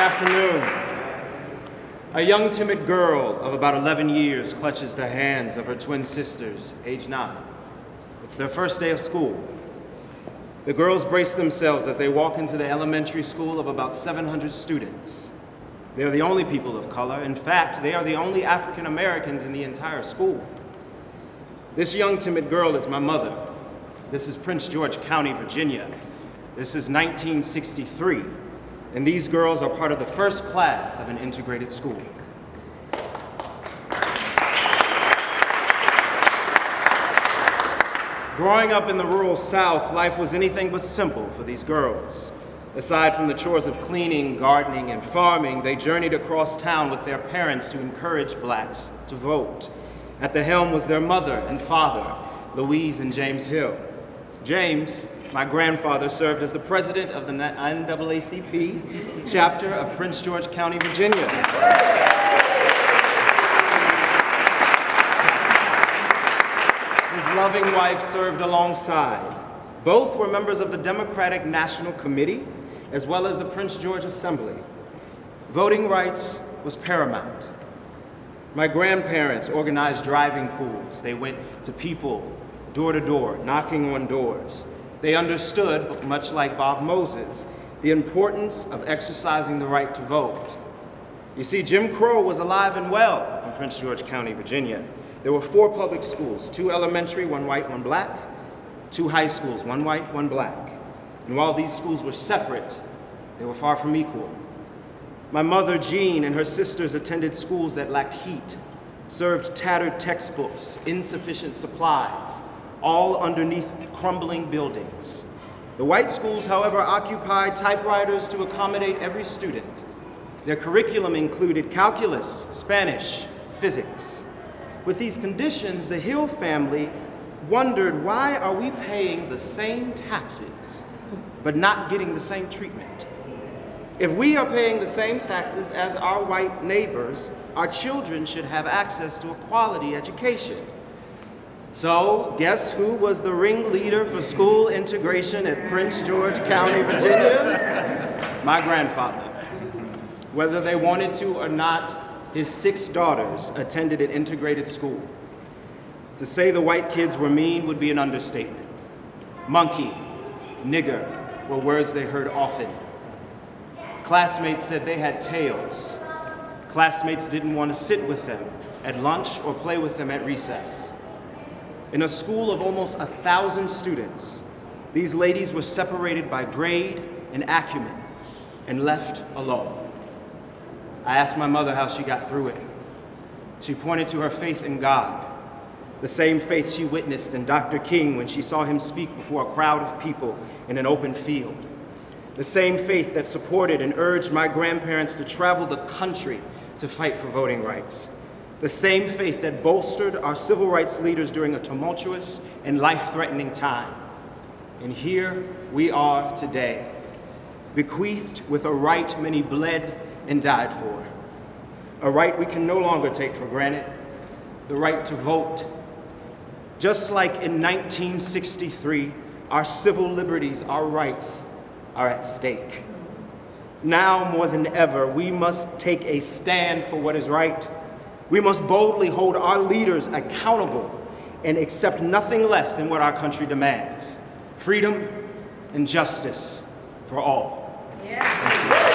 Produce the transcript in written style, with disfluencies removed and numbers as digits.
afternoon. A young timid girl of about 11 years clutches the hands of her twin sisters, age 9. It's their first day of school. The girls brace themselves as they walk into the elementary school of about 700 students. They are the only people of color. In fact, they are the only African Americans in the entire school. This young timid girl is my mother. This is Prince George County, Virginia. This is 1963. And these girls are part of the first class of an integrated school. Growing up in the rural South, life was anything but simple for these girls. Aside from the chores of cleaning, gardening, and farming, they journeyed across town with their parents to encourage blacks to vote. At the helm was their mother and father, Louise and James Hill. James, my grandfather, served as the president of the NAACP chapter of Prince George County, Virginia. His loving wife served alongside. Both were members of the Democratic National Committee, as well as the Prince George Assembly. Voting rights was paramount. My grandparents organized driving pools. They went to people, door to door, knocking on doors. They understood, much like Bob Moses, the importance of exercising the right to vote. You see, Jim Crow was alive and well in Prince George County, Virginia. There were 4 public schools, 2 elementary, 1 white, 1 black, 2 high schools, 1 white, 1 black. And while these schools were separate, they were far from equal. My mother, Jean, and her sisters attended schools that lacked heat, served tattered textbooks, insufficient supplies, all underneath crumbling buildings. The white schools, however, occupied typewriters to accommodate every student. Their curriculum included calculus, Spanish, physics. With these conditions, the Hill family wondered, why are we paying the same taxes but not getting the same treatment? If we are paying the same taxes as our white neighbors, our children should have access to a quality education. So, guess who was the ringleader for school integration at Prince George County, Virginia? My grandfather. Whether they wanted to or not, his 6 daughters attended an integrated school. To say the white kids were mean would be an understatement. Monkey, nigger were words they heard often. Classmates said they had tails. Classmates didn't want to sit with them at lunch or play with them at recess. In a school of almost 1,000 students, these ladies were separated by grade and acumen and left alone. I asked my mother how she got through it. She pointed to her faith in God, the same faith she witnessed in Dr. King when she saw him speak before a crowd of people in an open field. The same faith that supported and urged my grandparents to travel the country to fight for voting rights. The same faith that bolstered our civil rights leaders during a tumultuous and life-threatening time. And here we are today, bequeathed with a right many bled and died for. A right we can no longer take for granted, the right to vote. Just like in 1963, our civil liberties, our rights, are at stake. Now more than ever, we must take a stand for what is right. We must boldly hold our leaders accountable and accept nothing less than what our country demands: freedom and justice for all. Yeah.